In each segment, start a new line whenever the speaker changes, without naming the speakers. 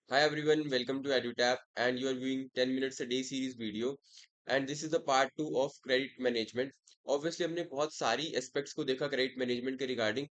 Hi everyone, welcome to EduTap and you are viewing 10 minutes a day series video and this is the part 2 of credit management. Obviously हमने बहुत सारी aspects को देखा credit management के regarding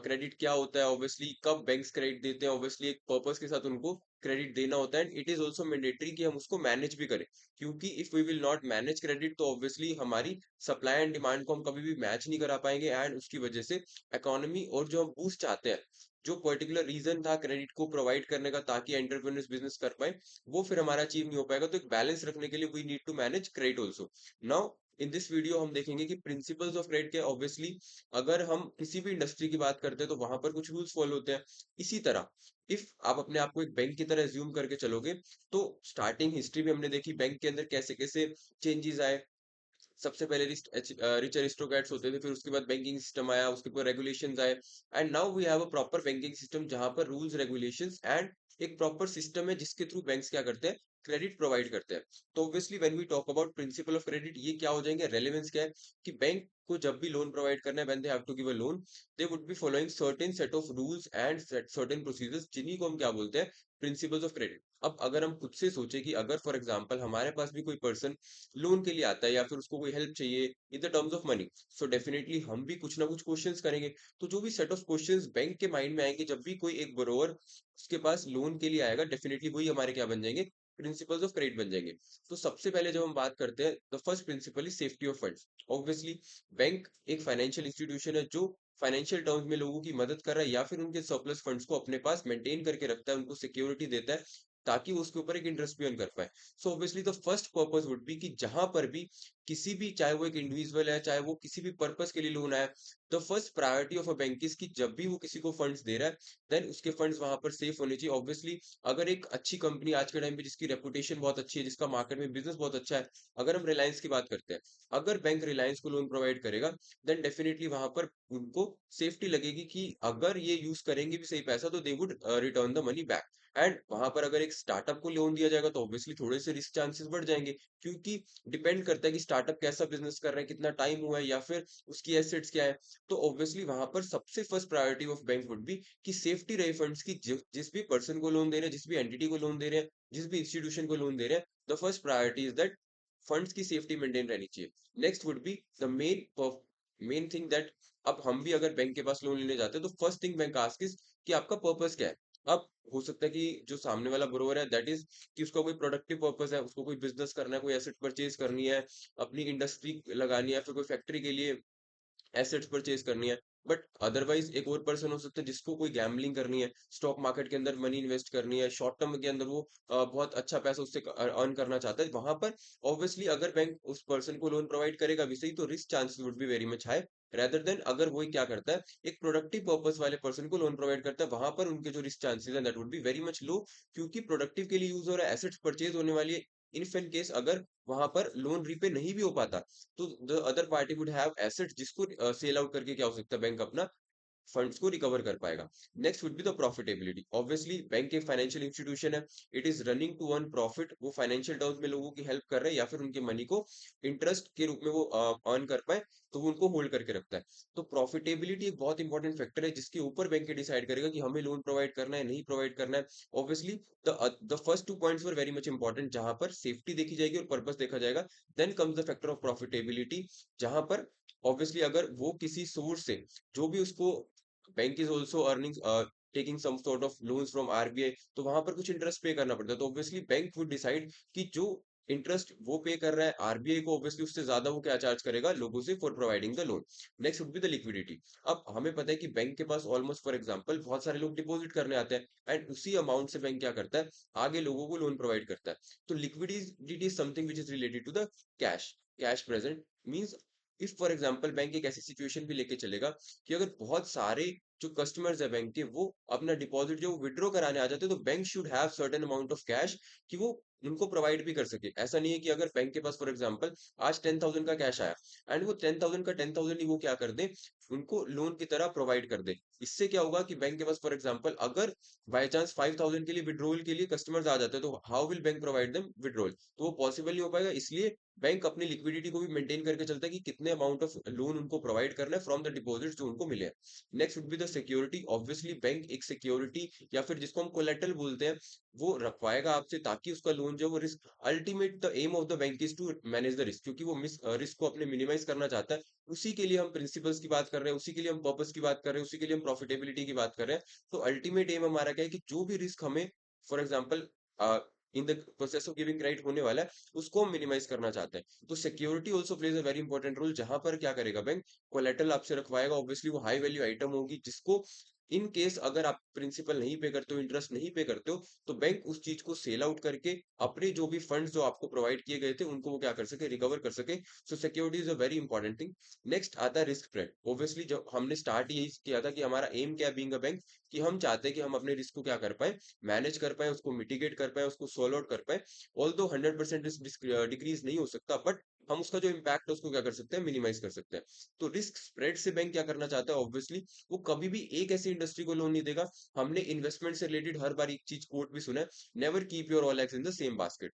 credit क्या होता है obviously कब बैंक्स क्रेडिट देते हैं ऑब्वियसली एक पर्पस के साथ उनको क्रेडिट देना होता है and it is also mandatory कि हम उसको मैनेज भी करें क्योंकि if we will not manage credit तो ऑब्वियसली हमारी सप्लाई एंड डिमांड को हम कभी भी मैच नहीं करा पाएंगे एंड उसकी वजह से इकोनॉमी और जो हम बूस्ट चाहते हैं जो पर्टिकुलर रीजन था क्रेडिट को प्रोवाइड करने का ताकि एंटरप्रेन्योर्स बिजनेस कर पाए वो फिर हमारा अचीव नहीं हो पाएगा तो एक बैलेंस रखने के लिए we need to manage credit also now in this video हम देखेंगे कि प्रिंसिपल्स ऑफ क्रेडिट के ऑब्वियसली अगर हम किसी भी इंडस्ट्री की बात करते हैं तो वहां पर कुछ रूल्स फॉलो होते हैं इसी तरह इफ आप अपने आप को एक बैंक की तरह एज्यूम करके चलोगे तो स्टार्टिंग हिस्ट्री भी हमने देखी बैंक के अंदर कैसे कैसे चेंजेस आए सबसे पहले रिच एरिस्टोक्रेट्स होते थे फिर उसके बाद बैंकिंग सिस्टम आया उसके ऊपर रेगुलेशंस आए and now we have a proper banking system जहां पर रूल्स रेगुलेशंस एंड एक प्रॉपर सिस्टम है जिसके थ्रू बैंक्स क्या करते हैं क्रेडिट प्रोवाइड करते हैं तो obviously when we talk about principle of credit ये क्या हो जाएंगे रेलेवेंस क्या है कि बैंक को जब भी लोन प्रोवाइड करना है when they have to give a loan they would be following certain set of rules and certain procedures जिन्हीं को हम क्या बोलते हैं प्रिंसिपल्स ऑफ क्रेडिट अब अगर हम खुद से सोचे कि अगर फॉर एग्जांपल हमारे पास भी कोई पर्सन लोन के लिए आता है या फिर उसको कोई हेल्प चाहिए in the terms of money so definitely हम भी कुछ ना कुछ क्वेश्चंस करेंगे तो जो भी सेट ऑफ क्वेश्चंस बैंक के माइंड में आएंगे जब भी कोई एक बोरोवर उसके पास लोन के लिए आएगा डेफिनेटली वही हमारे क्या बन जाएंगे प्रिंसिपल्स ऑफ क्रेडिट बन जाएंगे तो सबसे पहले जब हम बात करते हैं the first principle is safety of funds obviously bank एक फाइनेंशियल इंस्टीट्यूशन है जो फाइनेंशियल टर्म्स में लोगों की मदद कर रहा है या फिर उनके सरप्लस फंड्स को अपने पास मेंटेन करके रखता है उनको सिक्योरिटी देता है ताकि वो उसके ऊपर एक इंटरेस्ट भी अर्न कर पाए so obviously the first purpose would be कि जहां पर भी किसी भी चाहे वो एक इंडिविजुअल है चाहे वो किसी भी पर्पस के लिए लोन आया the first priority of a bank is कि जब भी वो किसी को फंड्स दे रहा है देन उसके फंड्स वहां पर सेफ होने चाहिए ऑब्वियसली अगर एक अच्छी कंपनी आज के टाइम पे जिसकी रेपुटेशन बहुत अच्छी है जिसका मार्केट में बिजनेस बहुत अच्छा है अगर हम रिलायंस की बात करते हैं अगर बैंक रिलायंस को लोन प्रोवाइड करेगा देन डेफिनेटली वहां पर उनको सेफ्टी लगेगी कि अगर ये यूज करेंगे भी सही पैसा तो they would return the money back and वहां पर अगर एक स्टार्टअप को लोन दिया जाएगा तो ऑब्वियसली थोड़े से रिस्क चांसेस बढ़ जाएंगे क्योंकि डिपेंड करता है कि स्टार्टअप कैसा बिजनेस कर रहा है कितना टाइम हुआ है या फिर उसकी एसेट्स क्या है तो ऑब्वियसली वहां पर सबसे first priority of bank would be कि सेफ्टी रहे फंड्स की जिस भी पर्सन को लोन दे रहे हैं जिस भी एंटिटी को लोन दे रहे हैं जिस भी इंस्टीट्यूशन को लोन दे रहे हैं the first priority is that funds की सेफ्टी मेंटेन रहनी चाहिए next would be the main thing that अब हम भी अगर बैंक के पास लोन लेने जाते हैं तो first thing bank ask is कि आपका पर्पस क्या है अब हो सकता है कि जो सामने वाला borrower है दैट इज कि उसका कोई प्रोडक्टिव पर्पस है उसको कोई बिजनेस करना है कोई एसेट परचेज करनी है अपनी इंडस्ट्री लगानी है फिर कोई फैक्ट्री के लिए एसेट्स परचेज करनी है बट अदरवाइज एक और पर्सन हो सकता है जिसको कोई गैम्बलिंग करनी है स्टॉक मार्केट के अंदर मनी इन्वेस्ट करनी है शॉर्ट टर्म के अंदर वो बहुत अच्छा पैसा उससे अर्न करना चाहता है वहां पर ऑब्वियसली अगर बैंक उस पर्सन को लोन प्रोवाइड करेगा भी सही तो risk chances would be very much high rather than अगर वो क्या करता है एक प्रोडक्टिव पर्पस वाले पर्सन को लोन प्रोवाइड करता है वहां पर उनके जो रिस्क चांसेस है that would be very much low क्योंकि प्रोडक्टिव के लिए यूज हो रहा है एसेट्स परचेज होने वाली है इफ इन केस अगर वहां पर लोन रीपे नहीं भी हो पाता तो the other party would have assets जिसको सेल आउट करके क्या हो सकता है बैंक अपना फंड्स को रिकवर कर पाएगा next would be the profitability obviously bank एक फाइनेंशियल इंस्टीट्यूशन है it is running to earn profit वो फाइनेंशियल टर्म्स में लोगों की हेल्प कर रहे हैं या फिर उनके मनी को इंटरेस्ट के रूप में वो अर्न कर पाए तो वो उनको होल्ड करके रखता है तो प्रॉफिटेबिलिटी एक बहुत इंपॉर्टेंट फैक्टर है जिसके ऊपर बैंक डिसाइड करेगा कि हमें लोन प्रोवाइड करना है नहीं प्रोवाइड करना है obviously the first two points were very much important जहां पर सेफ्टी देखी जाएगी और पर्पस देखा जाएगा then comes the factor of profitability जहां पर ऑब्वियसली अगर वो किसी सोर्स से जो भी उसको bank is also earning taking some sort of loans from RBI तो वहां पर कुछ इंटरेस्ट पे करना पड़ता है तो ऑब्वियसली बैंक वुड डिसाइड कि जो इंटरेस्ट वो पे कर रहा है आरबीआई को ऑब्वियसली उससे ज्यादा वो क्या चार्ज करेगा लोगों से for providing the loan next would be the liquidity अब हमें पता है कि बैंक के पास ऑलमोस्ट फॉर एग्जांपल बहुत सारे लोग डिपॉजिट करने आते हैं एंड उसी अमाउंट से बैंक क्या करता है आगे लोगों को लोन प्रोवाइड करता है तो liquidity is something which is related to the cash cash present means if for example bank एक ऐसी सिचुएशन भी लेके चलेगा कि अगर बहुत सारे जो कस्टमर्स है बैंक के वो अपना डिपॉजिट जो विड्रॉ कराने आ जाते हैं तो bank should have certain amount of cash कि वो उनको प्रोवाइड भी कर सके ऐसा नहीं है कि अगर बैंक के पास फॉर एग्जांपल आज 10,000 का कैश आया एंड वो 10,000 का 10,000 ही वो क्या कर दे उनको लोन की तरह प्रोवाइड कर दे इससे क्या होगा कि बैंक के पास फॉर एग्जांपल अगर बाय चांस 5,000 के लिए विड्रॉल के लिए कस्टमर्स आ जाते हैं तो how will bank provide them withdrawal तो वो पॉसिबल नहीं हो पाएगा इसलिए बैंक अपनी लिक्विडिटी को भी मेंटेन करके चलता है कि कितने अमाउंट ऑफ लोन उनको प्रोवाइड करना है फ्रॉम द डिपॉजिट जो उनको मिले next would be the security obviously bank एक सिक्योरिटी या फिर जिसको हम कोलेटरल बोलते हैं वो रखवाएगा आपसे ताकि उसका लोन जो है वो risk, ultimate the aim of the bank is to manage the risk, क्योंकि वो रिस्क को अपने मिनिमाइज करना चाहता है। उसी के लिए हम प्रिंसिपल्स की बात कर रहे हैं, उसी के लिए हम पर्पस की बात कर रहे हैं, उसी के लिए हम प्रॉफिटेबिलिटी की बात कर रहे हैं। तो अल्टीमेट एम हमारा क्या है कि जो भी रिस्क हमें for example in the process of giving credit होने वाला है, उसको हम मिनिमाइज करना चाहते हैं। तो security also plays a very important role, जहां पर क्या करेगा बैंक, कोलेटरल आपसे रखवाएगा। ऑब्वियसली वो हाई वैल्यू आइटम होगी जिसको इन केस अगर आप प्रिंसिपल नहीं पे करते हो, इंटरेस्ट नहीं पे करते हो, तो बैंक उस चीज को सेल आउट करके अपने जो भी फंड्स जो आपको प्रोवाइड किए गए थे उनको वो क्या कर सके, रिकवर कर सके। सो security is a very important thing. Next आता है रिस्क स्प्रेड। ऑब्वियसली जब हमने स्टार्ट यही किया था कि हमारा एम क्या बीइंग अ बैंक, कि हम चाहते हैं कि हम अपने रिस्क को क्या कर पाए, मैनेज कर पाए, उसको मिटिगेट कर पाए, उसको सोल्व आउट कर पाए। ऑल्दो 100% रिस्क डिक्रीज नहीं हो सकता, बट हम उसका जो इम्पैक्ट है उसको क्या कर सकते हैं, मिनिमाइज कर सकते हैं। तो रिस्क स्प्रेड से बैंक क्या करना चाहता है, ऑब्वियसली वो कभी भी एक ऐसी इंडस्ट्री को लोन नहीं देगा। हमने इन्वेस्टमेंट से रिलेटेड हर बार एक चीज कोट भी सुना है, never keep your all eggs in the same basket.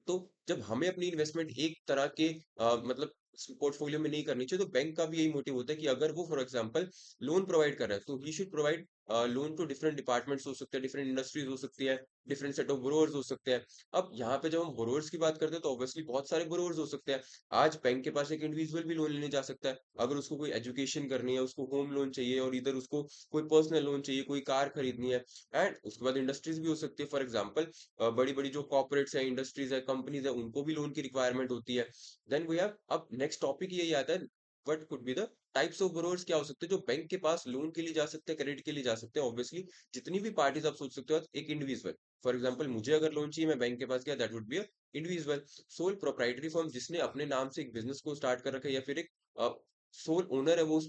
तो जब हमें अपनी इन्वेस्टमेंट एक तरह के मतलब पोर्टफोलियो में नहीं करनी चाहिए, तो बैंक का भी यही मोटिव होता है कि अगर वो फॉर एग्जांपल लोन प्रोवाइड कर रहा है, तो he should provide loan to different departments हो सकते हैं, डिफरेंट इंडस्ट्रीज हो सकती है, डिफरेंट सेट ऑफ बोरोवर्स हो सकते हैं। अब यहाँ पे जब हम बोरोवर्स की बात करते हैं तो ऑब्वियसली बहुत सारे बोरोवर्स हो सकते हैं। आज बैंक के पास एक इंडिविजुअल भी लोन लेने जा सकता है, अगर उसको कोई एजुकेशन करनी है, उसको होम लोन चाहिए, और इधर उसको कोई पर्सनल लोन चाहिए, कोई कार खरीदनी है। एंड उसके बाद इंडस्ट्रीज भी हो सकती है, फॉर एग्जाम्पल बड़ी-बड़ी जो कॉर्पोरेट्स है, इंडस्ट्रीज है, कंपनीज है, उनको भी लोन की रिक्वायरमेंट होती है। देन वी हैव, अब नेक्स्ट टॉपिक यही आता है, what could be the types of borrowers, क्या हो सकते हैं जो बैंक के पास लोन के लिए जा सकते हैं, क्रेडिट के लिए जा सकते हैं। ऑब्वियसली जितनी भी पार्टीज आप सोच सकते हो, एक इंडिविजुअल, फॉर एग्जांपल मुझे अगर लोन चाहिए, मैं बैंक के पास गया, that would be a individual. Sole proprietary firm, जिसने अपने नाम से एक बिजनेस को स्टार्ट कर रखा है, या फिर एक सोल ओनर है वो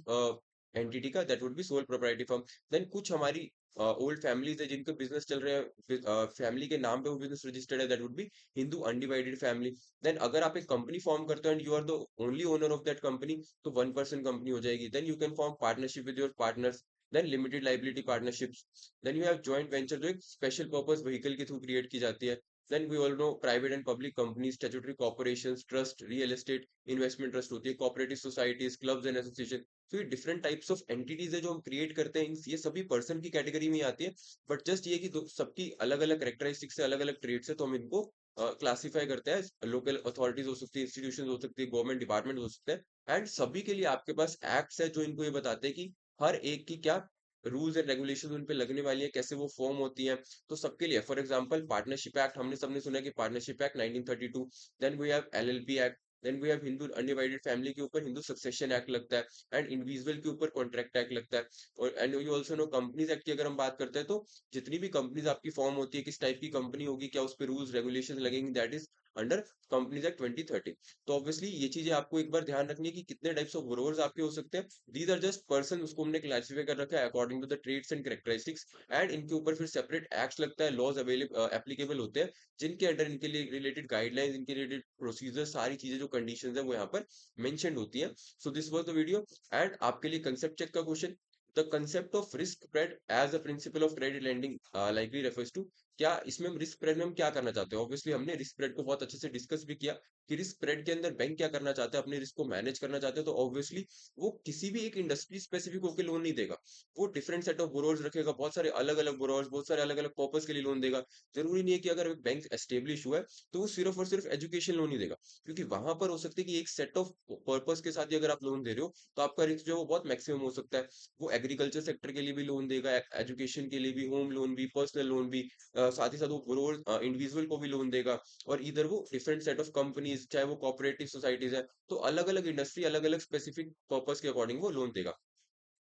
एंटिटी का, that would be sole proprietary firm. Then कुछ हमारी ओल्ड फैमिलीज है जिनके बिजनेस चल रहे हैं, फैमिली के नाम पे वो बिजनेस रजिस्टर्ड है, that would be Hindu undivided family. Then अगर आप एक कंपनी फॉर्म करते हो and you are the only owner of that company, तो 1 पर्सन कंपनी हो जाएगी। Then you can form partnership with your partners, then limited liability partnerships. Then you have joint venture, जो एक स्पेशल पर्पस व्हीकल के through create की जाती है। Then we all know private and public companies, statutory corporations, trust, real estate investment trust होती है, cooperative societies, clubs and association. तो ये डिफरेंट टाइप्स ऑफ एंटिटीज है जो हम क्रिएट करते हैं, ये सभी पर्सन की कैटेगरी में आती है। बट जस्ट ये कि सबकी अलग अलग करेक्टरिस्टिक्स से, अलग अलग ट्रेड्स है, तो हम इनको क्लासिफाई करते हैं। लोकल अथॉरिटीज हो सकती है, इंस्टीट्यूशन हो सकती है, गवर्नमेंट डिपार्टमेंट हो सकते हैं। एंड सभी के लिए आपके पास एक्ट्स है जो इनको ये बताते हैं कि हर एक की क्या रूल्स एंड रेगुलेशन उन पे लगने वाली है, कैसे वो फॉर्म होती है। तो सबके लिए फॉर एग्जांपल पार्टनरशिप एक्ट, हमने सबने सुना है कि partnership act 1932। Then we have LLP act. Then we have Hindu undivided family के ऊपर हिंदू सक्सेशन एक्ट लगता है। एंड इंडिविजुअल के ऊपर कॉन्ट्रैक्ट एक्ट लगता है। और and you also know companies act की अगर हम बात करते हैं, तो जितनी भी कंपनीज आपकी फॉर्म होती है, किस टाइप की कंपनी होगी, क्या उस पर रूल्स रेगुलेशन लगेंगे, that is under companies act 2013। तो ऑब्वियसली ये चीजें आपको एक बार ध्यान रखनी है कि कितने टाइप्स ऑफ बोरोवर्स आपके हो सकते हैं। दीज आर जस्ट पर्सन, उसको हमने क्लासिफाई कर रखा है according to the trades and characteristics. And इनके ऊपर फिर सेपरेट एक्ट्स लगता है, लॉज अवेलेबल एप्लीकेबल होते हैं, जिनके अंडर इनके लिए रिलेटेड गाइडलाइंस, इनके रिलेटेड प्रोसीजर, सारी चीजें जो कंडीशंस है वो यहाँ पर मेंशन्ड होती है। So this was the video. And आपके लिए कंसेप्ट चेक का question, the concept of risk spread as a principle of credit lending likely refers to, क्या इसमें हम रिस्क स्प्रेड में हम क्या करना चाहते हैं। ऑब्वियसली हमने रिस्क स्प्रेड को बहुत अच्छे से डिस्कस भी किया कि रिस्क स्प्रेड के अंदर बैंक क्या करना चाहते हैं, अपने रिस्क को मैनेज करना चाहते हैं। तो ऑब्वियसली वो किसी भी एक इंडस्ट्री स्पेसिफिक होकर लोन नहीं देगा, वो डिफरेंट सेट ऑफ बोरोवर्स रखेगा, बहुत सारे अलग अलग बोरोवर्स, बहुत सारे अलग अलग पर्पस के लिए लोन देगा। जरूरी नहीं है कि अगर एक बैंक एस्टेब्लिश हुआ है तो वो सिर्फ और सिर्फ एजुकेशन लोन ही देगा, क्योंकि वहां पर हो सकता है कि एक सेट ऑफ पर्पस के साथ ही अगर आप लोन दे रहे हो, तो आपका रिस्क जो है वो बहुत मैक्सिमम हो सकता है। वो एग्रीकल्चर सेक्टर के लिए भी लोन देगा, एजुकेशन के लिए भी, होम लोन भी, पर्सनल लोन भी, साथ ही साथ वो बोरोवर इंडिविजुअल को भी लोन देगा। और इधर वो डिफरेंट सेट ऑफ कंपनीज, चाहे वो कोऑपरेटिव सोसाइटीज है, तो अलग अलग इंडस्ट्री, अलग अलग स्पेसिफिक पर्पस के अकॉर्डिंग वो लोन देगा।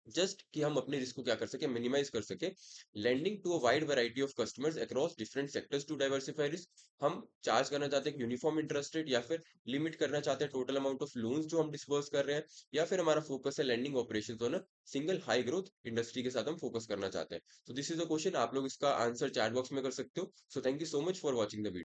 जस्ट कि हम अपने रिस्क को क्या कर सके, मिनिमाइज कर सके। Lending to a wide variety of customers across different sectors to diversify risk, हम चार्ज करना चाहते हैं यूनिफॉर्म इंटरेस्ट रेट, या फिर लिमिट करना चाहते हैं टोटल अमाउंट ऑफ लोन्स जो हम डिस्बर्स कर रहे हैं, या फिर हमारा फोकस है lending operations on single high growth industry के साथ हम फोकस करना चाहते हैं। तो दिस इज अ क्वेश्चन, आप लोग इसका आंसर चैट बॉक्स में कर सकते हो। So thank you so much for watching the video.